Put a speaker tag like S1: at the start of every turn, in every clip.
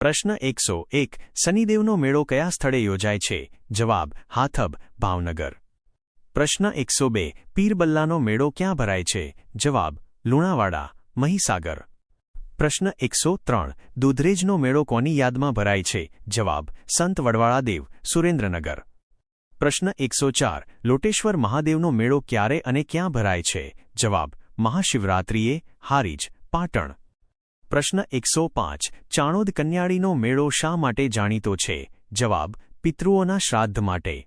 S1: પ્રશ્ન 101 શનિદેવનો મેળો કયા સ્થળે યોજાય છે? જવાબ હાથબ, ભાવનગર. પ્રશ્ન 102 પીરબલ્લાનો મેળો ક્યાં ભરાય છે? જવાબ લુણાવાડા, મહીસાગર. પ્રશ્ન 103 દૂધરેજનો મેળો કોની યાદમાં ભરાય છે? જવાબ સંત વડવાળા દેવ, સુરેન્દ્રનગર. પ્રશ્ન 104 લોટેશ્વર મહાદેવનો મેળો ક્યારે અને ક્યાં ભરાય છે? જવાબ મહાશિવરાત્રિએ, હારીજ, પાટણ. પ્રશ્ન 105 ચાણોદ કન્યાળીનો મેળો શા માટે જાણીતો છે? જવાબ પિતૃઓના શ્રાદ્ધ માટે.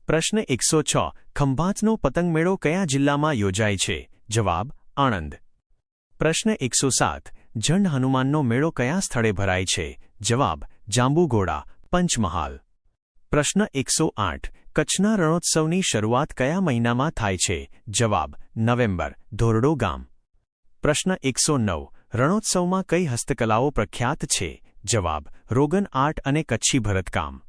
S1: પ્રશ્ન 106 ખંભાતનો પતંગ મેળો કયા જિલ્લામાં યોજાય છે? જવાબ આણંદ. પ્રશ્ન 107 ઝંડ હનુમાનનો મેળો કયા સ્થળે ભરાય છે? જવાબ જાંબુઘોડા, પંચમહાલ. પ્રશ્ન 108 કચ્છના રણોત્સવની શરૂઆત કયા મહિનામાં થાય છે? જવાબ નવેમ્બર, ધોરડો ગામ. પ્રશ્ન 109 રણોત્સવમાં કઈ હસ્તકલાઓ પ્રખ્યાત છે? જવાબ રોગન આર્ટ અને કચ્છી ભરતકામ.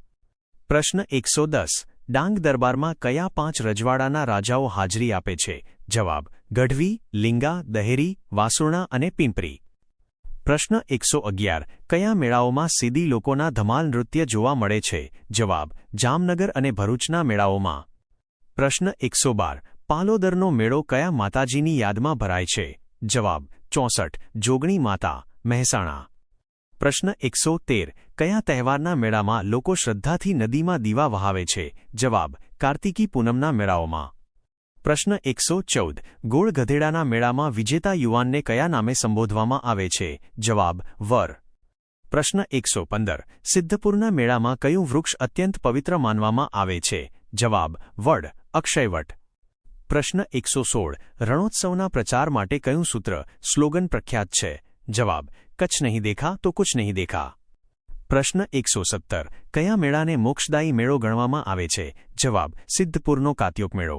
S1: પ્રશ્ન 110 ડાંગ દરબારમાં કયા 5 રજવાડાના રાજાઓ હાજરી આપે છે? જવાબ ગઢવી, લીંગા, દહેરી, વાસુરણા અને પિંપરી. પ્રશ્ન 111 કયા મેળાઓમાં સીધી લોકોના ધમાલ નૃત્ય જોવા મળે છે? જવાબ જામનગર અને ભરૂચના મેળાઓમાં. પ્રશ્ન 112 પાલોદરનો મેળો કયા માતાજીની યાદમાં ભરાય છે? જવાબ 64 જોગણી માતા, મહેસાણા. પ્રશ્ન 113 કયા તહેવારના મેળામાં લોકો શ્રદ્ધાથી નદીમાં દીવા વહાવે છે? જવાબ કાર્તિકી પૂનમના મેળાઓમાં. પ્રશ્ન 114 ગોળ ગધેડાના મેળામાં વિજેતા યુવાનને કયા નામે સંબોધવામાં આવે છે? જવાબ વર. પ્રશ્ન 115 સિદ્ધપુરના મેળામાં કયું વૃક્ષ અત્યંત પવિત્ર માનવામાં આવે છે? જવાબ વડ, અક્ષયવટ. પ્રશ્ન 116 રણોત્સવના પ્રચાર માટે કયું સૂત્ર, સ્લોગન પ્રખ્યાત છે? જવાબ કચ્છ નહીં દેખા તો કુછ નહીં દેખા. પ્રશ્ન 117 કયા મેળાને મોક્ષદાયી મેળો ગણવામાં આવે છે? જવાબ સિદ્ધપુરનો કાત્યોક મેળો.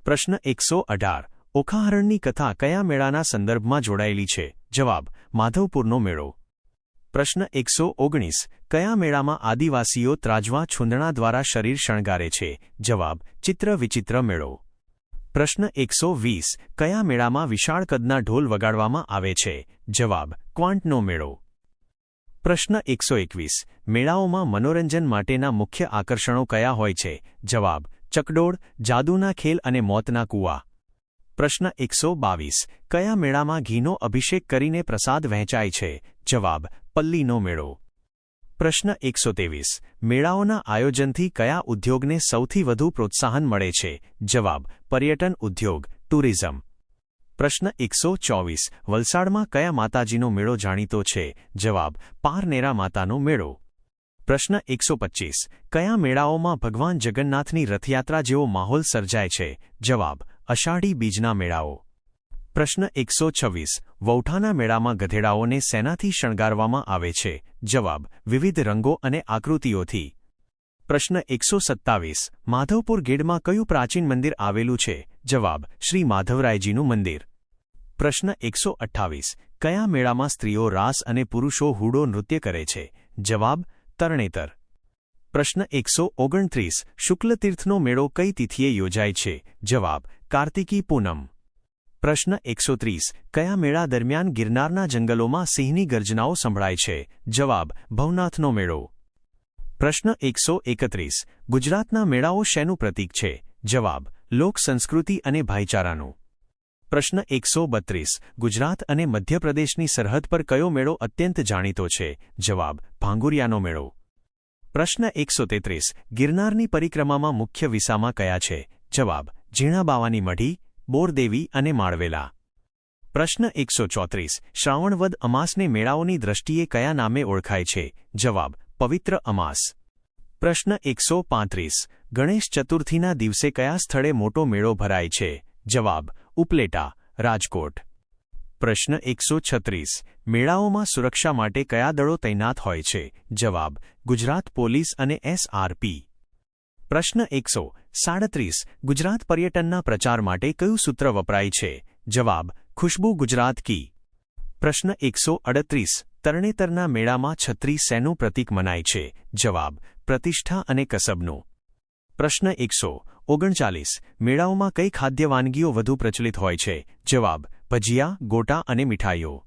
S1: પ્રશ્ન 118 ઓખાહરણની કથા કયા મેળાના સંદર્ભમાં જોડાયેલી છે? જવાબ માધવપુરનો મેળો. પ્રશ્ન 119 કયા મેળામાં આદિવાસીઓ ત્રાજવા છૂંદણા દ્વારા શરીર શણગારે છે? જવાબ ચિત્ર વિચિત્ર મેળો. પ્રશ્ન 120 કયા મેળામાં વિશાળ કદના ઢોલ વગાડવામાં આવે છે? જવાબ ક્વાંટનો મેળો. પ્રશ્ન 121 મેળાઓમાં મનોરંજન માટેના મુખ્ય આકર્ષણો કયા હોય છે? જવાબ ચકડોળ, જાદુના ખેલ અને મોતના કૂવા. પ્રશ્ન 122 કયા મેળામાં ઘીનો અભિષેક કરીને પ્રસાદ વહેંચાય છે? જવાબ પલ્લીનો મેળો. પ્રશ્ન 123 મેળાઓના આયોજનથી કયા ઉદ્યોગને સૌથી વધુ પ્રોત્સાહન મળે છે? જવાબ પર્યટન ઉદ્યોગ, ટુરિઝમ. પ્રશ્ન 124 વલસાડમાં કયા માતાજીનો મેળો જાણીતો છે? જવાબ પારનેરા માતાનો મેળો. પ્રશ્ન 125 કયા મેળાઓમાં ભગવાન જગન્નાથની રથયાત્રા જેવો માહોલ સર્જાય છે? જવાબ અષાઢી બીજના મેળાઓ. પ્રશ્ન 126 વૌઠાના મેળામાં ગધેડાઓને શેનાથી શણગારવામાં આવે છે? જવાબ વિવિધ રંગો અને આકૃતિઓથી. પ્રશ્ન 127 માધવપુર ગેડમાં કયું પ્રાચીન મંદિર આવેલું છે? જવાબ શ્રી માધવરાયજીનું મંદિર. પ્રશ્ન 128 કયા મેળામાં સ્ત્રીઓ રાસ અને પુરુષો હૂડો નૃત્ય કરે છે? જવાબ તરણેતર. પ્રશ્ન 129 શુક્લતીર્થનો મેળો કઈ તિથિએ યોજાય છે? જવાબ કાર્તિકી પૂનમ. પ્રશ્ન 130 કયા મેળા દરમિયાન ગિરનારના જંગલોમાં સિંહની ગર્જનાઓ સંભળાય છે? જવાબ ભવનાથનો મેળો. પ્રશ્ન 131 ગુજરાતના મેળાઓ શેનું પ્રતીક છે? જવાબ લોક સંસ્કૃતિ અને ભાઈચારાનું. પ્રશ્ન 132 ગુજરાત અને મધ્યપ્રદેશની સરહદ પર કયો મેળો અત્યંત જાણીતો છે? જવાબ ભાંગુરિયાનો મેળો. પ્રશ્ન 133 ગિરનારની પરિક્રમામાં મુખ્ય વિસામા કયા છે? જવાબ ઝીણાબાવાની મઢી, બોરદેવી અને માળવેલા. પ્રશ્ન 134 શ્રાવણ વદ અમાસને મેળાઓની દ્રષ્ટિએ કયા નામે ઓળખાય છે? જવાબ પવિત્ર અમાસ. પ્રશ્ન 135 ગણેશ ચતુર્થીના દિવસે કયા સ્થળે મોટો મેળો ભરાય છે? જવાબ ઉપલેટા, રાજકોટ. પ્રશ્ન 136 મેળાઓમાં સુરક્ષા માટે કયા દળો તૈનાત હોય છે? જવાબ ગુજરાત પોલીસ અને SRP. પ્રશ્ન 137 ગુજરાત પર્યટનના પ્રચાર માટે કયું સૂત્ર વપરાય છે? જવાબ ખુશ્બુ ગુજરાત કી. પ્રશ્ન 138 તરણેતરના મેળામાં છત્રી શેનું પ્રતીક મનાય છે? જવાબ પ્રતિષ્ઠા અને કસબનું. પ્રશ્ન 139 મેળાઓમાં કઈ ખાદ્ય વાનગીઓ વધુ પ્રચલિત હોય છે? જવાબ ભજીયા, ગોટા અને મીઠાઈઓ.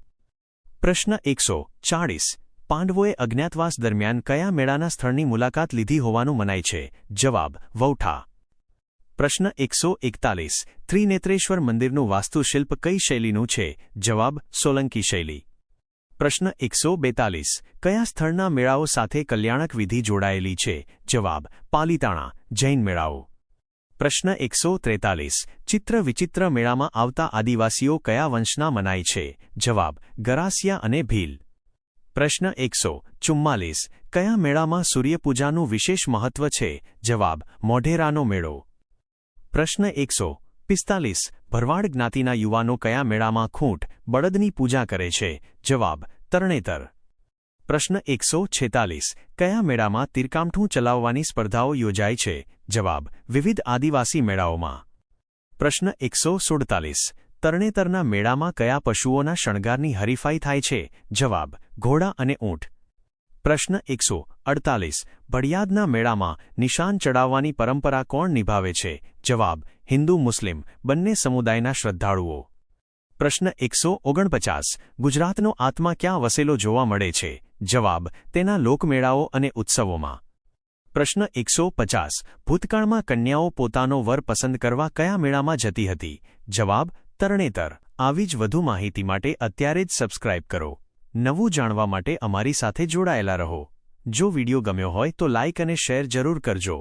S1: પ્રશ્ન 140 પાંડવોએ અજ્ઞાતવાસ દરમિયાન કયા મેળાના સ્થળની મુલાકાત લીધી હોવાનું મનાય છે? જવાબ: વૌઠા. પ્રશ્ન 141. ત્રિનેત્રેશ્વર મંદિરનું વાસ્તુશિલ્પ કઈ શૈલીનું છે? જવાબ: સોલંકી શૈલી. પ્રશ્ન 142. કયા સ્થળના મેળાઓ સાથે કલ્યાણક વિધિ જોડાયેલી છે? જવાબ: પાલિતાણા જૈન મેળાઓ. પ્રશ્ન 143. ચિત્ર વિચિત્ર મેળામાં આવતા આદિવાસીઓ કયા વંશના મનાય છે? જવાબ: ગરાસિયા અને ભીલ. પ્રશ્ન 144. કયા મેળામાં સૂર્યપૂજાનું વિશેષ મહત્વ છે? જવાબ: મોઢેરાનો મેળો. પ્રશ્ન 145. ભરવાડ જ્ઞાતિના યુવાનો કયા મેળામાં ખૂંટ બળદની પૂજા કરે છે? જવાબ: તરણેતર. પ્રશ્ન 146. કયા મેળામાં તીરકામઠું ચલાવવાની સ્પર્ધાઓ યોજાય છે? જવાબ: વિવિધ આદિવાસી મેળાઓમાં. પ્રશ્ન 147. તરણેતરના મેળામાં કયા પશુઓના શણગારની હરીફાઈ થાય છે? જવાબ: ઘોડા અને ઊંટ. પ્રશ્ન 148. ભડિયાદના મેળામાં નિશાન ચડાવવાની પરંપરા કોણ નિભાવે છે? જવાબ: હિન્દુ મુસ્લિમ બંને સમુદાયના શ્રદ્ધાળુઓ. પ્રશ્ન 149. ગુજરાતનો આત્મા ક્યાં વસેલો જોવા મળે છે? જવાબ: તેના લોકમેળાઓ અને ઉત્સવોમાં. પ્રશ્ન 150. ભૂતકાળમાં કન્યાઓ પોતાનો વર પસંદ કરવા કયા મેળામાં જતી હતી? જવાબ: તરણેતર. આવી જ વધુ માહિતી માટે અત્યારે જ સબસ્ક્રાઇબ કરો. નવું જાણવા માટે અમારી સાથે જોડાયેલા રહો. જો વિડિયો ગમ્યો હોય તો લાઇક અને શેર જરૂર કરજો.